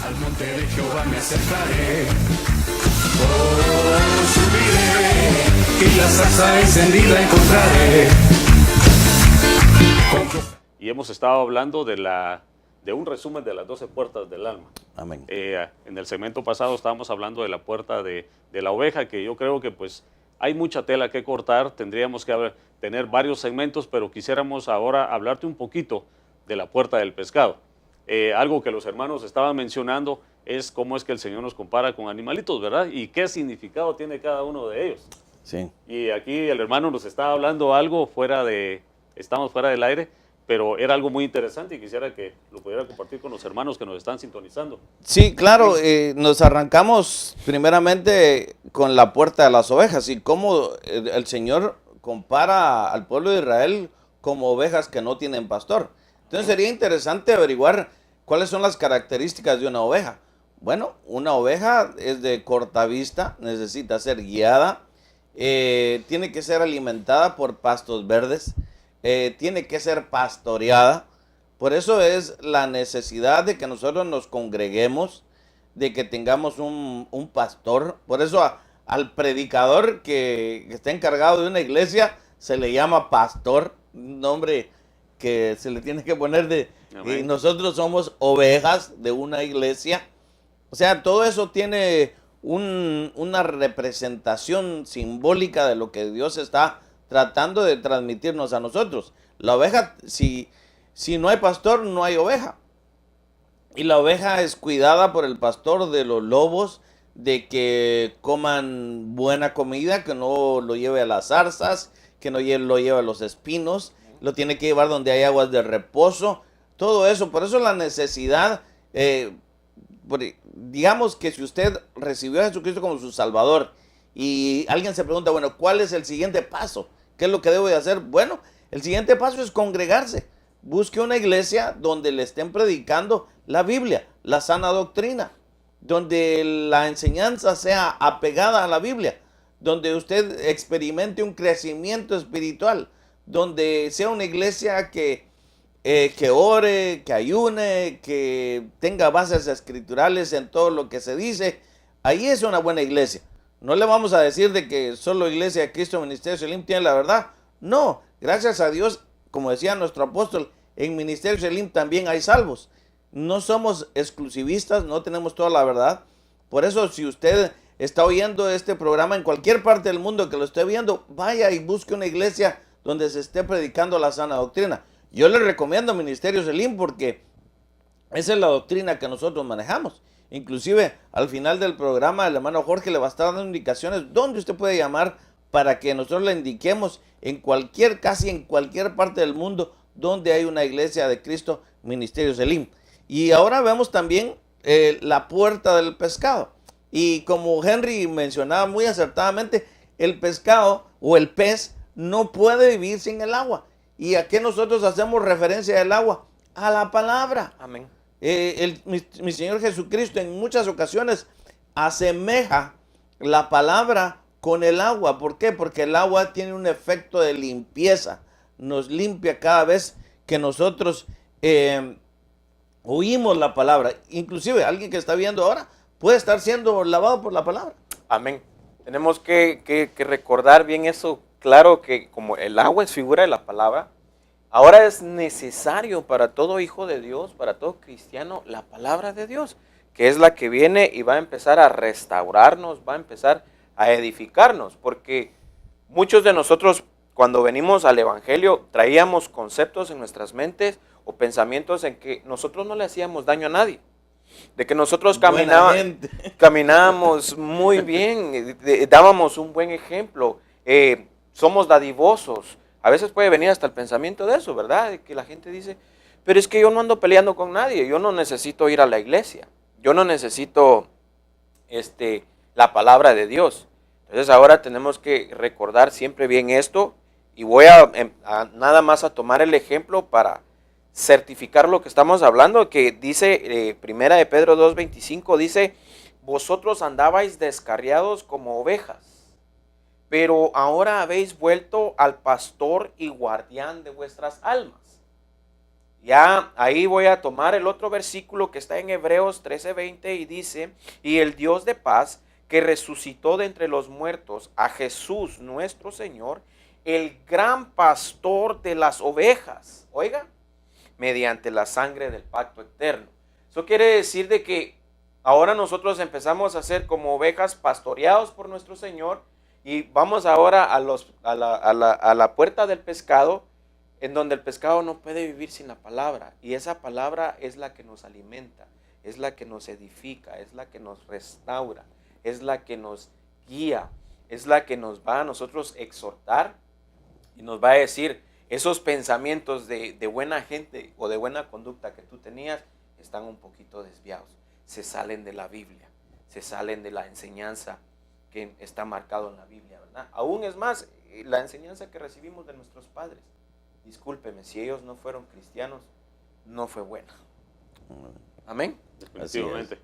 Al monte de Jehová me acercaré, oh, subiré, y la zarza encendida encontraré. Y hemos estado hablando de un resumen de las 12 puertas del alma. Amén. En el segmento pasado estábamos hablando de la puerta de la oveja, que yo creo que pues hay mucha tela que cortar, tendríamos que tener varios segmentos, pero quisiéramos ahora hablarte un poquito de la puerta del pescado. Algo que los hermanos estaban mencionando es cómo es que el Señor nos compara con animalitos, ¿verdad? Y qué significado tiene cada uno de ellos. Sí. Y aquí el hermano nos estaba hablando algo estamos fuera del aire, pero era algo muy interesante y quisiera que lo pudiera compartir con los hermanos que nos están sintonizando. Sí, claro, nos arrancamos primeramente con la puerta de las ovejas y cómo el Señor compara al pueblo de Israel como ovejas que no tienen pastor. Entonces sería interesante averiguar cuáles son las características de una oveja. Bueno, una oveja es de corta vista, necesita ser guiada, tiene que ser alimentada por pastos verdes, tiene que ser pastoreada. Por eso es la necesidad de que nosotros nos congreguemos, de que tengamos un pastor. Por eso al predicador que está encargado de una iglesia se le llama pastor, un nombre que se le tiene que poner y nosotros somos ovejas de una iglesia. O sea, todo eso tiene una representación simbólica de lo que Dios está tratando de transmitirnos a nosotros. La oveja, si no hay pastor, no hay oveja. Y la oveja es cuidada por el pastor de los lobos, de que coman buena comida, que no lo lleve a las zarzas, que no lo lleve a los espinos, lo tiene que llevar donde hay aguas de reposo, todo eso. Por eso la necesidad, digamos que si usted recibió a Jesucristo como su Salvador y alguien se pregunta, bueno, ¿cuál es el siguiente paso? ¿Qué es lo que debo de hacer? Bueno, el siguiente paso es congregarse. Busque una iglesia donde le estén predicando la Biblia, la sana doctrina, donde la enseñanza sea apegada a la Biblia, donde usted experimente un crecimiento espiritual, donde sea una iglesia que ore, que ayune, que tenga bases escriturales en todo lo que se dice. Ahí es una buena iglesia. No le vamos a decir de que solo Iglesia de Cristo Ministerio Selim tiene la verdad. No, gracias a Dios, como decía nuestro apóstol, en Ministerio Selim también hay salvos. No somos exclusivistas, no tenemos toda la verdad. Por eso, si usted está oyendo este programa en cualquier parte del mundo que lo esté viendo, vaya y busque una iglesia donde se esté predicando la sana doctrina. Yo le recomiendo Ministerio Selim porque esa es la doctrina que nosotros manejamos. Inclusive al final del programa el hermano Jorge le va a estar dando indicaciones donde usted puede llamar para que nosotros le indiquemos casi en cualquier parte del mundo donde hay una iglesia de Cristo, Ministerio Selim. Y ahora vemos también la puerta del pescado. Y como Henry mencionaba muy acertadamente, el pescado o el pez no puede vivir sin el agua. ¿Y a qué nosotros hacemos referencia del agua? A la palabra. Amén. Mi Señor Jesucristo en muchas ocasiones asemeja la palabra con el agua. ¿Por qué? Porque el agua tiene un efecto de limpieza. Nos limpia cada vez que nosotros oímos la palabra. Inclusive alguien que está viendo ahora puede estar siendo lavado por la palabra. Amén. Tenemos que recordar bien eso. Claro que como el agua es figura de la palabra, ahora es necesario para todo hijo de Dios, para todo cristiano, la palabra de Dios, que es la que viene y va a empezar a restaurarnos, va a empezar a edificarnos, porque muchos de nosotros cuando venimos al Evangelio traíamos conceptos en nuestras mentes o pensamientos en que nosotros no le hacíamos daño a nadie, de que nosotros caminábamos muy bien, dábamos un buen ejemplo, somos dadivosos. A veces puede venir hasta el pensamiento de eso, ¿verdad? De que la gente dice, pero es que yo no ando peleando con nadie, yo no necesito ir a la iglesia, yo no necesito la palabra de Dios. Entonces ahora tenemos que recordar siempre bien esto y voy a nada más a tomar el ejemplo para certificar lo que estamos hablando, que dice primera de Pedro 2:25, dice, vosotros andabais descarriados como ovejas, pero ahora habéis vuelto al pastor y guardián de vuestras almas. Ya ahí voy a tomar el otro versículo que está en Hebreos 13:20 y dice, y el Dios de paz que resucitó de entre los muertos a Jesús nuestro Señor, el gran pastor de las ovejas, oiga, mediante la sangre del pacto eterno. Eso quiere decir de que ahora nosotros empezamos a ser como ovejas pastoreados por nuestro Señor y vamos ahora a la puerta del pescado, en donde el pescado no puede vivir sin la palabra, y esa palabra es la que nos alimenta, es la que nos edifica, es la que nos restaura, es la que nos guía, es la que nos va a nosotros exhortar y nos va a decir, esos pensamientos de buena gente o de buena conducta que tú tenías están un poquito desviados, se salen de la Biblia, se salen de la enseñanza que está marcado en la Biblia, ¿verdad? Aún es más, la enseñanza que recibimos de nuestros padres. Discúlpeme, si ellos no fueron cristianos, no fue buena. Amén. Definitivamente.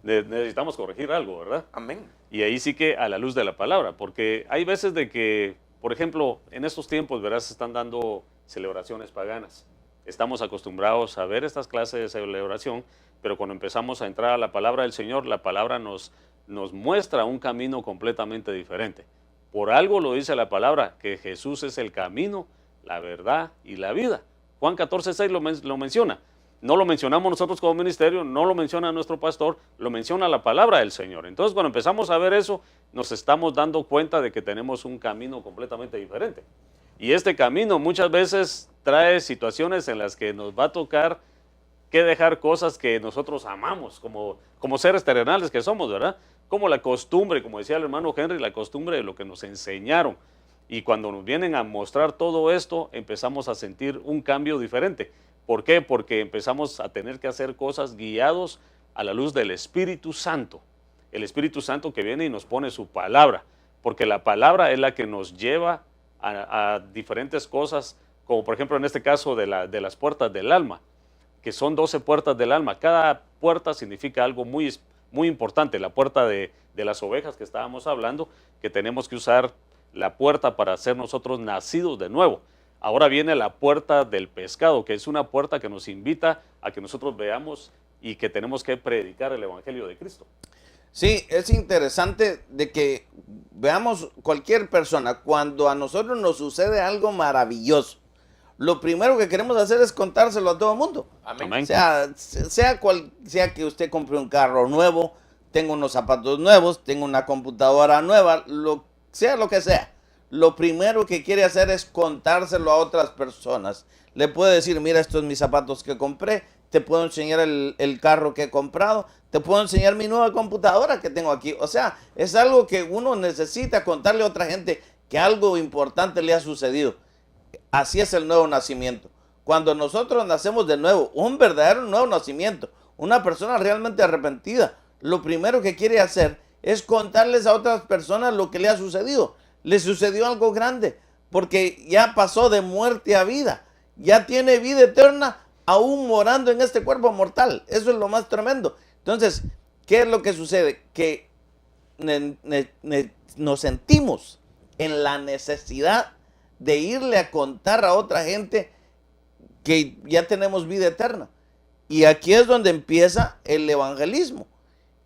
Necesitamos corregir algo, ¿verdad? Amén. Y ahí sí que a la luz de la palabra, porque hay veces de que, por ejemplo, en estos tiempos, ¿verdad? Se están dando celebraciones paganas. Estamos acostumbrados a ver estas clases de celebración, pero cuando empezamos a entrar a la palabra del Señor, la palabra nos muestra un camino completamente diferente. Por algo lo dice la palabra, que Jesús es el camino, la verdad y la vida. Juan 14:6 lo menciona. No lo mencionamos nosotros como ministerio, no lo menciona nuestro pastor, lo menciona la palabra del Señor. Entonces, cuando empezamos a ver eso, nos estamos dando cuenta de que tenemos un camino completamente diferente. Y este camino muchas veces trae situaciones en las que nos va a tocar que dejar cosas que nosotros amamos, como seres terrenales que somos, ¿verdad? Como la costumbre, como decía el hermano Henry, la costumbre de lo que nos enseñaron. Y cuando nos vienen a mostrar todo esto, empezamos a sentir un cambio diferente. ¿Por qué? Porque empezamos a tener que hacer cosas guiados a la luz del Espíritu Santo. El Espíritu Santo que viene y nos pone su palabra. Porque la palabra es la que nos lleva a diferentes cosas, como por ejemplo en este caso de las puertas del alma, que son 12 puertas del alma. Cada puerta significa algo muy importante. La puerta de las ovejas que estábamos hablando, que tenemos que usar la puerta para ser nosotros nacidos de nuevo. Ahora viene la puerta del pescado, que es una puerta que nos invita a que nosotros veamos y que tenemos que predicar el Evangelio de Cristo. Sí, es interesante de que veamos cualquier persona, cuando a nosotros nos sucede algo maravilloso, lo primero que queremos hacer es contárselo a todo el mundo. Amén. Sea que usted compre un carro nuevo, tenga unos zapatos nuevos, tenga una computadora nueva, sea lo que sea. Lo primero que quiere hacer es contárselo a otras personas. Le puede decir, mira, estos son mis zapatos que compré, te puedo enseñar el carro que he comprado, te puedo enseñar mi nueva computadora que tengo aquí. O sea, es algo que uno necesita contarle a otra gente que algo importante le ha sucedido. Así es el nuevo nacimiento. Cuando nosotros nacemos de nuevo, un verdadero nuevo nacimiento, una persona realmente arrepentida, lo primero que quiere hacer es contarles a otras personas lo que le ha sucedido. Le sucedió algo grande, porque ya pasó de muerte a vida. Ya tiene vida eterna, aún morando en este cuerpo mortal. Eso es lo más tremendo. Entonces, ¿qué es lo que sucede? Que nos sentimos en la necesidad de irle a contar a otra gente que ya tenemos vida eterna. Y aquí es donde empieza el evangelismo.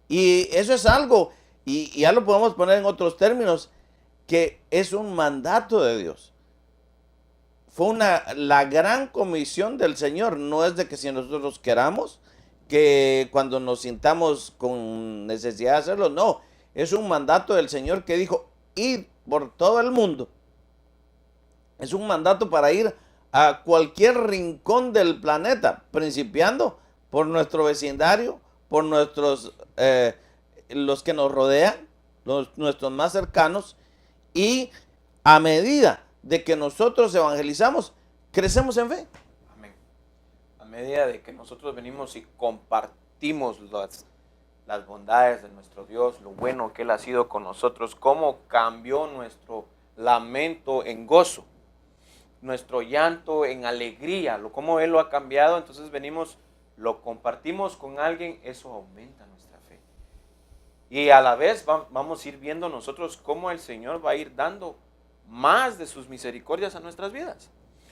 Y eso es algo, y ya lo podemos poner en otros términos, que es un mandato de Dios. Fue la gran comisión del Señor. No es de que si nosotros queramos, que cuando nos sintamos con necesidad de hacerlo, no. Es un mandato del Señor que dijo, id por todo el mundo. Es un mandato para ir a cualquier rincón del planeta, principiando por nuestro vecindario, por los que nos rodean, nuestros más cercanos, y a medida de que nosotros evangelizamos, crecemos en fe. Amén. A medida de que nosotros venimos y compartimos las bondades de nuestro Dios, lo bueno que Él ha sido con nosotros, cómo cambió nuestro lamento en gozo, nuestro llanto en alegría, cómo Él lo ha cambiado, entonces venimos, lo compartimos con alguien, eso aumenta nuestra fe. Y a la vez vamos a ir viendo nosotros cómo el Señor va a ir dando más de sus misericordias a nuestras vidas.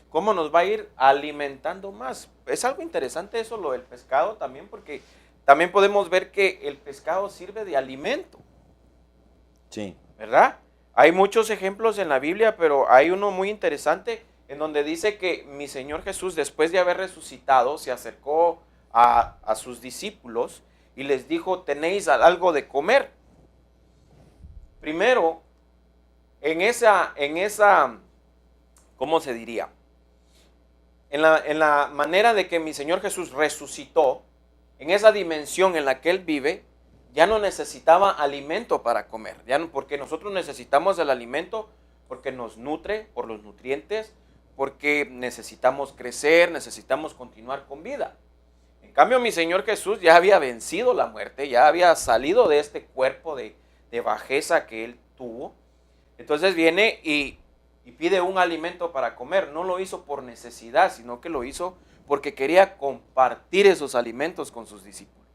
cómo nos va a ir alimentando más. Es algo interesante eso, lo del pescado también, porque también podemos ver que el pescado sirve de alimento. Sí. ¿Verdad? Hay muchos ejemplos en la Biblia, pero hay uno muy interesante en donde dice que mi Señor Jesús, después de haber resucitado, se acercó a sus discípulos y les dijo, ¿tenéis algo de comer? Primero, en esa, ¿cómo se diría? En la manera de que mi Señor Jesús resucitó, en esa dimensión en la que Él vive, ya no necesitaba alimento para comer, ya no, porque nosotros necesitamos el alimento porque nos nutre, por los nutrientes, porque necesitamos crecer, necesitamos continuar con vida. En cambio, mi Señor Jesús ya había vencido la muerte, ya había salido de este cuerpo de bajeza que Él tuvo. Entonces viene y pide un alimento para comer. No lo hizo por necesidad, sino que lo hizo porque quería compartir esos alimentos con sus discípulos,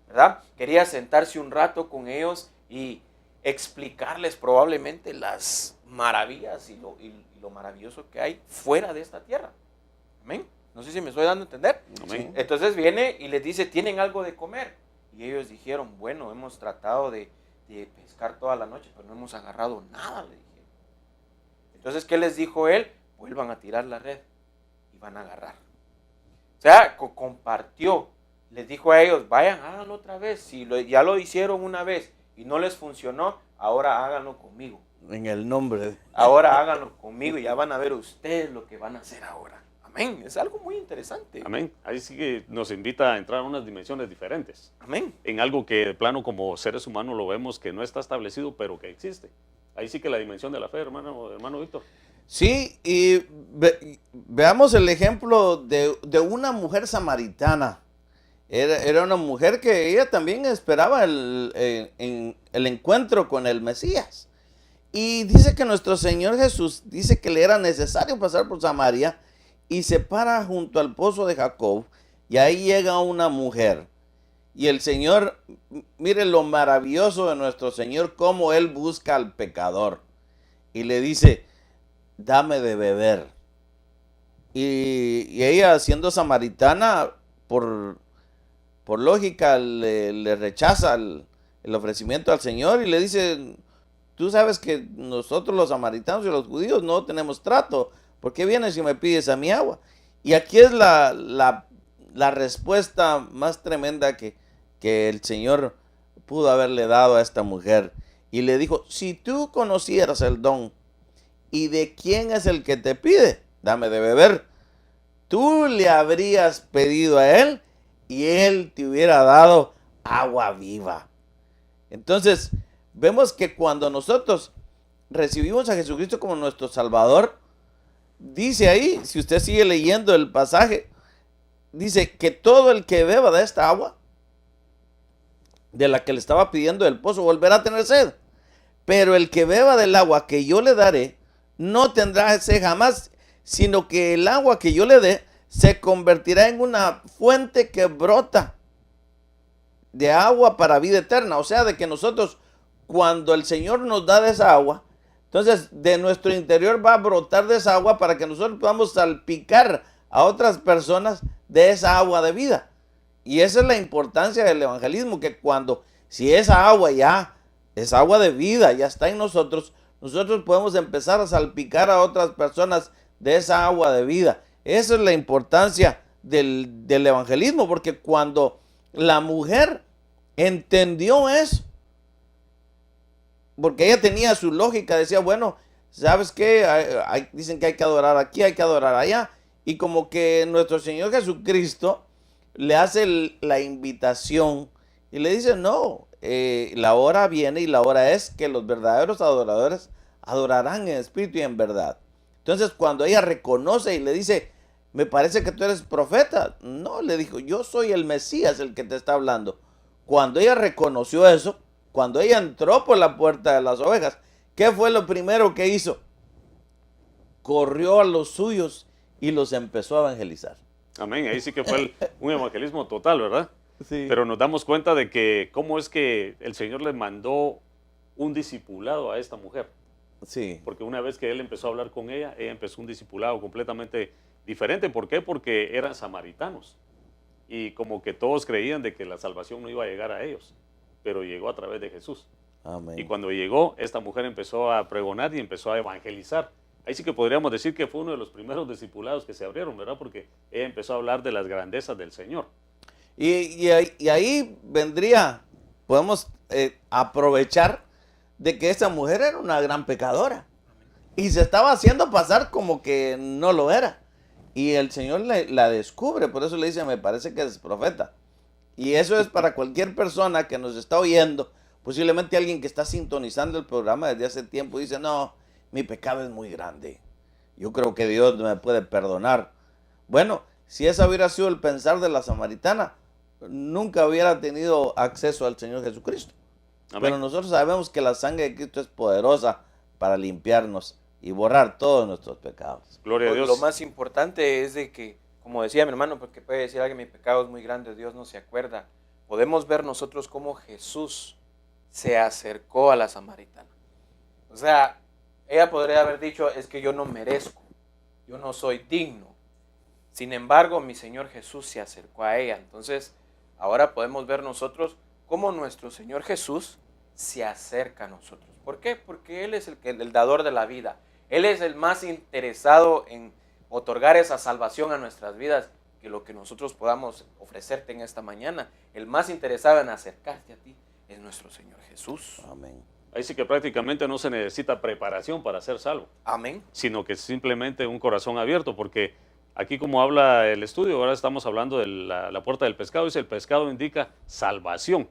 ¿verdad? Quería sentarse un rato con ellos y explicarles probablemente las maravillas y lo maravilloso que hay fuera de esta tierra. Amén. No sé si me estoy dando a entender. Amén. Entonces viene y les dice, ¿tienen algo de comer? Y ellos dijeron, bueno, hemos tratado de pescar toda la noche, pero no hemos agarrado nada, le dijeron. Entonces, ¿qué les dijo él? Vuelvan a tirar la red y van a agarrar. O sea, compartió. Les dijo a ellos, vayan, háganlo otra vez. Si ya lo hicieron una vez y no les funcionó, ahora háganlo conmigo. En el nombre de... Ahora háganlo conmigo y ya van a ver ustedes lo que van a hacer ahora. Amén. Es algo muy interesante. Amén. Ahí sí que nos invita a entrar a unas dimensiones diferentes. Amén. En algo que de plano como seres humanos lo vemos que no está establecido, pero que existe. Ahí sí que la dimensión de la fe, hermano Víctor. Sí, y veamos el ejemplo de una mujer samaritana. Era una mujer que ella también esperaba el encuentro con el Mesías. Y dice que nuestro Señor Jesús dice que le era necesario pasar por Samaria y se para junto al pozo de Jacob y ahí llega una mujer. Y el Señor, mire lo maravilloso de nuestro Señor, cómo Él busca al pecador. Y le dice, dame de beber. Y ella, siendo samaritana, por lógica, le rechaza el ofrecimiento al Señor y le dice, tú sabes que nosotros los samaritanos y los judíos no tenemos trato. ¿Por qué vienes y me pides a mi agua? Y aquí es la respuesta más tremenda que el Señor pudo haberle dado a esta mujer. Y le dijo, si tú conocieras el don y de quién es el que te pide, dame de beber, tú le habrías pedido a él y él te hubiera dado agua viva. Entonces, vemos que cuando nosotros recibimos a Jesucristo como nuestro Salvador, dice ahí, si usted sigue leyendo el pasaje, dice que todo el que beba de esta agua, de la que le estaba pidiendo el pozo, volverá a tener sed. Pero el que beba del agua que yo le daré, no tendrá sed jamás, sino que el agua que yo le dé se convertirá en una fuente que brota de agua para vida eterna. O sea, de que nosotros, cuando el Señor nos da de esa agua, entonces de nuestro interior va a brotar de esa agua para que nosotros podamos salpicar a otras personas de esa agua de vida. Y esa es la importancia del evangelismo, que si esa agua ya es agua de vida, ya está en nosotros, nosotros podemos empezar a salpicar a otras personas de esa agua de vida. Esa es la importancia del evangelismo, porque cuando la mujer entendió eso, porque ella tenía su lógica, decía, bueno, ¿sabes qué? Dicen que hay que adorar aquí, hay que adorar allá. Y como que nuestro Señor Jesucristo le hace la invitación y le dice, no, la hora viene y la hora es que los verdaderos adoradores adorarán en espíritu y en verdad. Entonces, cuando ella reconoce y le dice, me parece que tú eres profeta. No, le dijo, yo soy el Mesías el que te está hablando. Cuando ella reconoció eso, cuando ella entró por la puerta de las ovejas, ¿qué fue lo primero que hizo? Corrió a los suyos y los empezó a evangelizar. Amén, ahí sí que fue un evangelismo total, ¿verdad? Sí. Pero nos damos cuenta de que cómo es que el Señor le mandó un discipulado a esta mujer. Sí. Porque una vez que él empezó a hablar con ella empezó un discipulado completamente diferente. ¿Por qué? Porque eran samaritanos. Y como que todos creían de que la salvación no iba a llegar a ellos, pero llegó a través de Jesús. Amén. Y cuando llegó, esta mujer empezó a pregonar y empezó a evangelizar. Ahí sí que podríamos decir que fue uno de los primeros discipulados que se abrieron, ¿verdad? Porque ella empezó a hablar de las grandezas del Señor. Y ahí vendría, podemos aprovechar de que esa mujer era una gran pecadora. Y se estaba haciendo pasar como que no lo era. Y el Señor la descubre, por eso le dice, me parece que es profeta. Y eso es para cualquier persona que nos está oyendo, posiblemente alguien que está sintonizando el programa desde hace tiempo y dice, no, mi pecado es muy grande. Yo creo que Dios me puede perdonar. Bueno, si ese hubiera sido el pensar de la samaritana, nunca hubiera tenido acceso al Señor Jesucristo. Amén. Pero nosotros sabemos que la sangre de Cristo es poderosa para limpiarnos y borrar todos nuestros pecados. Gloria a Dios. Lo más importante es de que, como decía mi hermano, porque puede decir alguien, mi pecado es muy grande, Dios no se acuerda. Podemos ver nosotros cómo Jesús se acercó a la samaritana. O sea, ella podría haber dicho, es que yo no merezco, yo no soy digno. Sin embargo, mi Señor Jesús se acercó a ella. Entonces, ahora podemos ver nosotros cómo nuestro Señor Jesús se acerca a nosotros. ¿Por qué? Porque Él es el dador de la vida. Él es el más interesado en otorgar esa salvación a nuestras vidas que lo que nosotros podamos ofrecerte en esta mañana. El más interesado en acercarte a ti es nuestro Señor Jesús. Amén. Ahí sí que prácticamente no se necesita preparación para ser salvo, Amén. sino que simplemente un corazón abierto, porque aquí como habla el estudio, ahora estamos hablando de la puerta del pescado, dice el pescado indica salvación,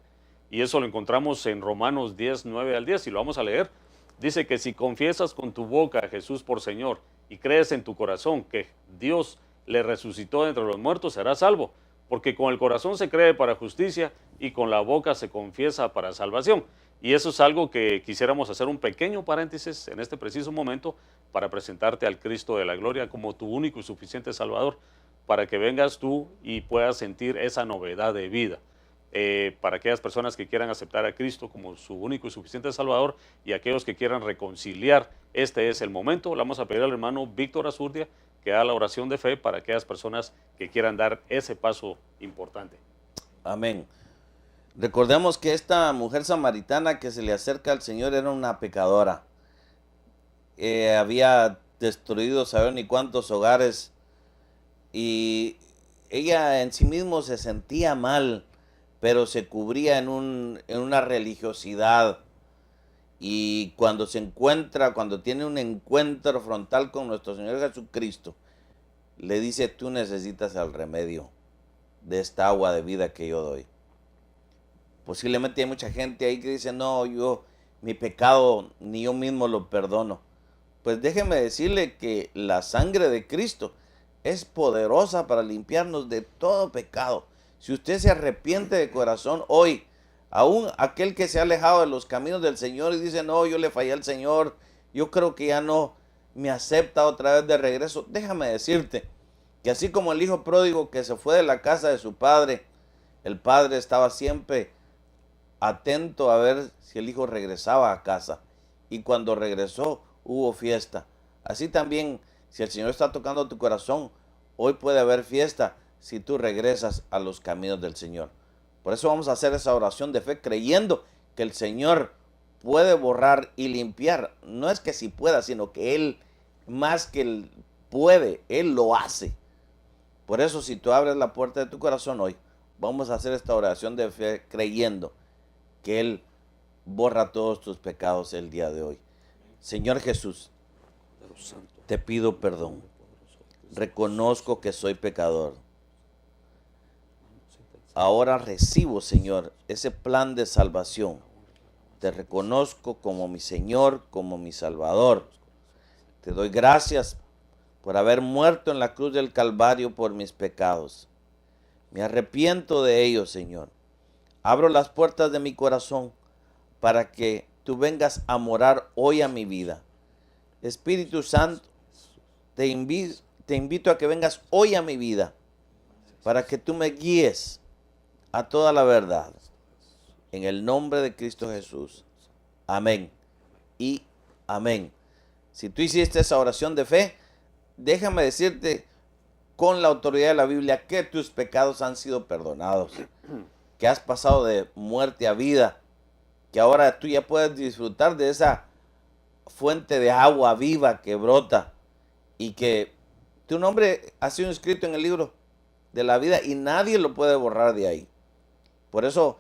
y eso lo encontramos en Romanos 10, 9 al 10, y lo vamos a leer. Dice que si confiesas con tu boca a Jesús por Señor y crees en tu corazón que Dios le resucitó de entre los muertos, serás salvo, porque con el corazón se cree para justicia y con la boca se confiesa para salvación. Y eso es algo que quisiéramos hacer un pequeño paréntesis en este preciso momento para presentarte al Cristo de la gloria como tu único y suficiente Salvador, para que vengas tú y puedas sentir esa novedad de vida. Para aquellas personas que quieran aceptar a Cristo como su único y suficiente Salvador y aquellos que quieran reconciliar, este es el momento. Le vamos a pedir al hermano Víctor Azurdia que haga la oración de fe para aquellas personas que quieran dar ese paso importante. Amén. Recordemos que esta mujer samaritana que se le acerca al Señor era una pecadora. Había destruido saber ni cuántos hogares y ella en sí mismo se sentía mal, pero se cubría en una religiosidad. Y cuando cuando tiene un encuentro frontal con nuestro Señor Jesucristo, le dice, tú necesitas el remedio de esta agua de vida que yo doy. Posiblemente hay mucha gente ahí que dice, no, mi pecado ni yo mismo lo perdono. Pues déjeme decirle que la sangre de Cristo es poderosa para limpiarnos de todo pecado. Si usted se arrepiente de corazón hoy, aún aquel que se ha alejado de los caminos del Señor y dice, no, yo le fallé al Señor, yo creo que ya no me acepta otra vez de regreso. Déjame decirte que así como el hijo pródigo que se fue de la casa de su padre, el padre estaba siempre atento a ver si el hijo regresaba a casa. Y cuando regresó, hubo fiesta. Así también, si el Señor está tocando tu corazón, hoy puede haber fiesta si tú regresas a los caminos del Señor. Por eso vamos a hacer esa oración de fe creyendo que el Señor puede borrar y limpiar. No es que si pueda, sino que Él, más que Él puede, Él lo hace. Por eso si tú abres la puerta de tu corazón hoy, vamos a hacer esta oración de fe creyendo que Él borra todos tus pecados el día de hoy. Señor Jesús, te pido perdón. Reconozco que soy pecador. Ahora recibo, Señor, ese plan de salvación. Te reconozco como mi Señor, como mi Salvador. Te doy gracias por haber muerto en la cruz del Calvario por mis pecados. Me arrepiento de ellos, Señor. Abro las puertas de mi corazón para que tú vengas a morar hoy a mi vida. Espíritu Santo, te invito a que vengas hoy a mi vida para que tú me guíes a toda la verdad. En el nombre de Cristo Jesús. Amén y amén. si tú hiciste esa oración de fe, déjame decirte con la autoridad de la Biblia que tus pecados han sido perdonados, que has pasado de muerte a vida, que ahora tú ya puedes disfrutar de esa fuente de agua viva que brota y que tu nombre ha sido inscrito en el libro de la vida y nadie lo puede borrar de ahí. Por eso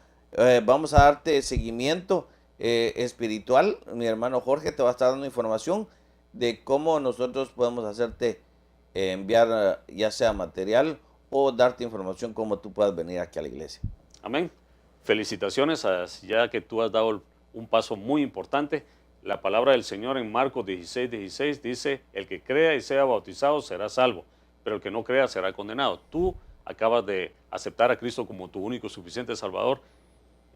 vamos a darte seguimiento espiritual. Mi hermano Jorge te va a estar dando información de cómo nosotros podemos hacerte enviar ya sea material o darte información cómo tú puedas venir aquí a la iglesia. Amén. Felicitaciones, ya que tú has dado un paso muy importante. La palabra del Señor en Marcos 16:16 dice, el que crea y sea bautizado será salvo, pero el que no crea será condenado. Tú acabas de aceptar a Cristo como tu único y suficiente Salvador.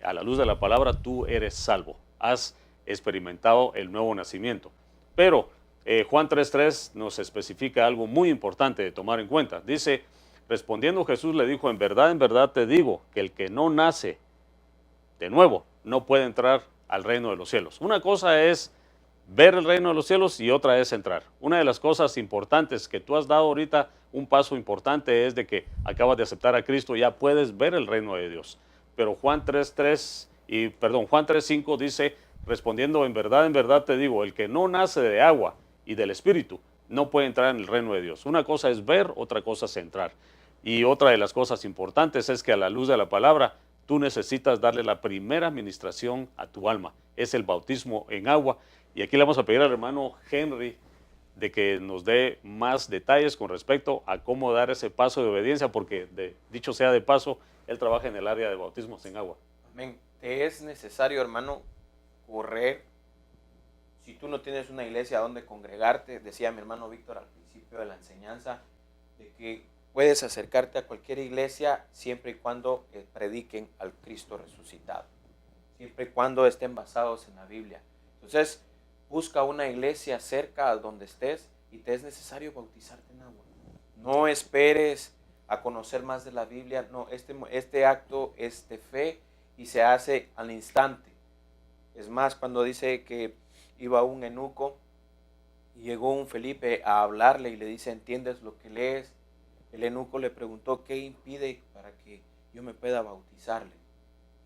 A la luz de la palabra, tú eres salvo. Has experimentado el nuevo nacimiento. Pero Juan 3:3 nos especifica algo muy importante de tomar en cuenta. Dice, respondiendo Jesús le dijo, en verdad te digo, que el que no nace de nuevo no puede entrar al reino de los cielos. Una cosa es ver el reino de los cielos y otra es entrar. Una de las cosas importantes que tú has dado ahorita, un paso importante es de que acabas de aceptar a Cristo, ya puedes ver el reino de Dios. Pero Juan 3:5 dice, respondiendo, en verdad te digo, el que no nace de agua y del Espíritu no puede entrar en el reino de Dios. Una cosa es ver, otra cosa es entrar. Y otra de las cosas importantes es que a la luz de la palabra, tú necesitas darle la primera administración a tu alma. Es el bautismo en agua. Y aquí le vamos a pedir al hermano Henry de que nos dé más detalles con respecto a cómo dar ese paso de obediencia, porque dicho sea de paso, él trabaja en el área de bautismos en agua. Amén. Te es necesario, hermano, correr. Si tú no tienes una iglesia donde congregarte, decía mi hermano Víctor al principio de la enseñanza, de que puedes acercarte a cualquier iglesia siempre y cuando prediquen al Cristo resucitado, siempre y cuando estén basados en la Biblia. Entonces, busca una iglesia cerca a donde estés y te es necesario bautizarte en agua. No esperes a conocer más de la Biblia, no, este acto es de fe y se hace al instante. Es más, cuando dice que iba un eunuco y llegó un Felipe a hablarle y le dice, ¿entiendes lo que lees? El eunuco le preguntó, ¿qué impide para que yo me pueda bautizarle?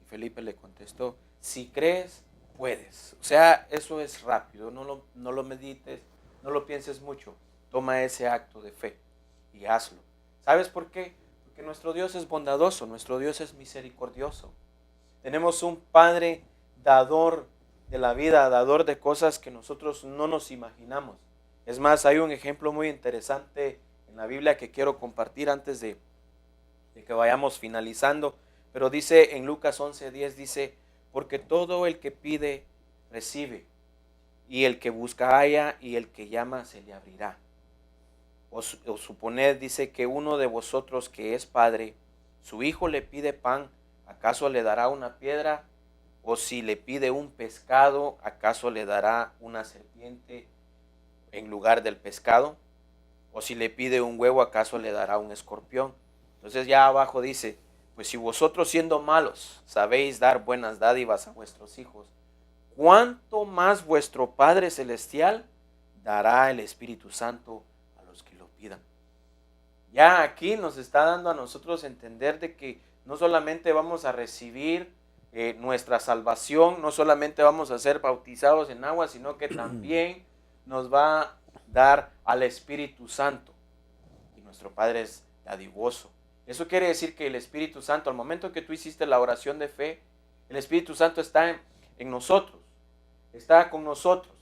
Y Felipe le contestó, si crees, puedes. O sea, eso es rápido, no lo medites, no lo pienses mucho. Toma ese acto de fe y hazlo. ¿Sabes por qué? Porque nuestro Dios es bondadoso, nuestro Dios es misericordioso. Tenemos un Padre dador de la vida, dador de cosas que nosotros no nos imaginamos. Es más, hay un ejemplo muy interesante en la Biblia que quiero compartir antes de que vayamos finalizando, pero dice en Lucas 11:10, dice, porque todo el que pide, recibe, y el que busca halla, y el que llama se le abrirá. Os suponed, dice, que uno de vosotros que es padre, su hijo le pide pan, ¿acaso le dará una piedra? O si le pide un pescado, ¿acaso le dará una serpiente en lugar del pescado? O si le pide un huevo, ¿acaso le dará un escorpión? Entonces ya abajo dice, pues si vosotros siendo malos sabéis dar buenas dádivas a vuestros hijos, ¿cuánto más vuestro Padre Celestial dará el Espíritu Santo a los que lo pidan? Ya aquí nos está dando a nosotros entender de que no solamente vamos a recibir nuestra salvación, no solamente vamos a ser bautizados en agua, sino que también nos va a dar al Espíritu Santo. Y nuestro Padre es dadivoso. Eso quiere decir que el Espíritu Santo, al momento que tú hiciste la oración de fe, el Espíritu Santo está en nosotros, está con nosotros.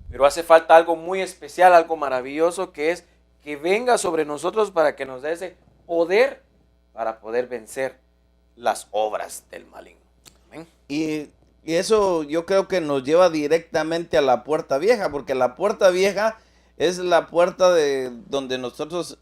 Pero hace falta algo muy especial, algo maravilloso, que es que venga sobre nosotros para que nos dé ese poder para poder vencer las obras del maligno. Amén. Y eso yo creo que nos lleva directamente a la puerta vieja, porque la puerta vieja es la puerta de donde nosotros,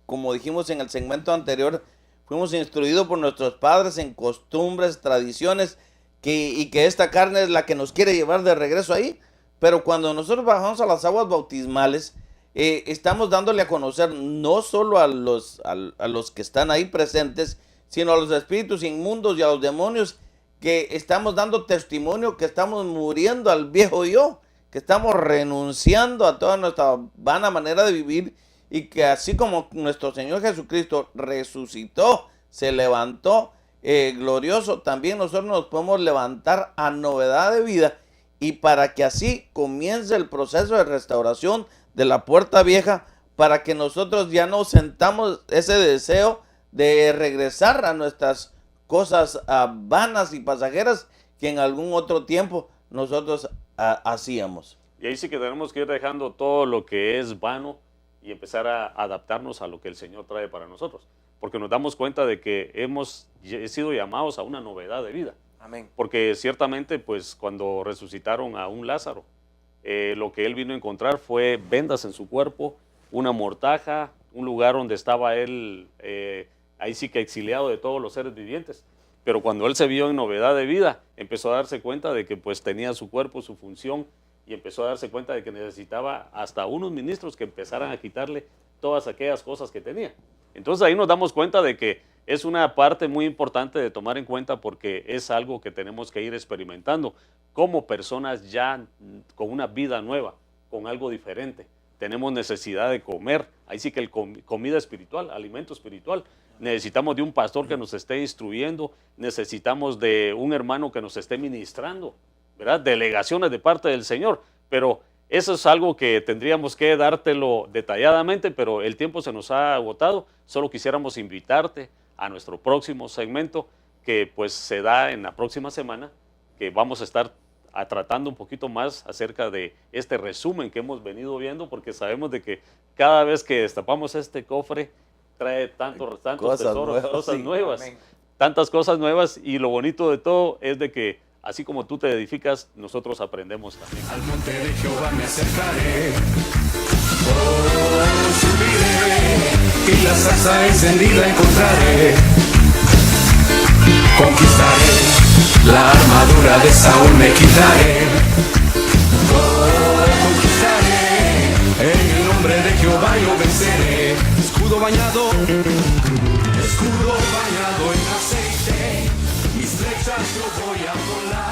como dijimos en el segmento anterior, fuimos instruidos por nuestros padres en costumbres, tradiciones, y que esta carne es la que nos quiere llevar de regreso ahí. Pero cuando nosotros bajamos a las aguas bautismales, estamos dándole a conocer no solo a los que están ahí presentes, sino a los espíritus inmundos y a los demonios, que estamos dando testimonio que estamos muriendo al viejo yo, que estamos renunciando a toda nuestra vana manera de vivir y que así como nuestro Señor Jesucristo resucitó, se levantó glorioso, también nosotros nos podemos levantar a novedad de vida y para que así comience el proceso de restauración de la puerta vieja, para que nosotros ya no sentamos ese deseo de regresar a nuestras cosas vanas y pasajeras que en algún otro tiempo nosotros hacíamos. Y ahí sí que tenemos que ir dejando todo lo que es vano y empezar a adaptarnos a lo que el Señor trae para nosotros. Porque nos damos cuenta de que hemos sido llamados a una novedad de vida. Amén. Porque ciertamente, pues, cuando resucitaron a un Lázaro, lo que él vino a encontrar fue vendas en su cuerpo, una mortaja, un lugar donde estaba él, ahí sí que exiliado de todos los seres vivientes. Pero cuando él se vio en novedad de vida, empezó a darse cuenta de que pues tenía su cuerpo, su función, y empezó a darse cuenta de que necesitaba hasta unos ministros que empezaran a quitarle todas aquellas cosas que tenía. Entonces ahí nos damos cuenta de que es una parte muy importante de tomar en cuenta porque es algo que tenemos que ir experimentando como personas ya con una vida nueva, con algo diferente. Tenemos necesidad de comer, ahí sí que comida espiritual, alimento espiritual. Necesitamos de un pastor que nos esté instruyendo, necesitamos de un hermano que nos esté ministrando, ¿verdad? Delegaciones de parte del Señor, pero eso es algo que tendríamos que dártelo detalladamente, pero el tiempo se nos ha agotado. Solo quisiéramos invitarte a nuestro próximo segmento que pues se da en la próxima semana, que vamos a estar tratando un poquito más acerca de este resumen que hemos venido viendo, porque sabemos de que cada vez que destapamos este cofre trae tantos tesoros, cosas nuevas, tantas cosas nuevas, y lo bonito de todo es de que así como tú te edificas, nosotros aprendemos también. Al monte de Jehová me acercaré, oh, subiré, y la zarza encendida encontraré. Conquistaré, la armadura de Saúl me quitaré. Oh, conquistaré, en el nombre de Jehová yo venceré. Escudo bañado en aceite, mis flechas yo voy a volar.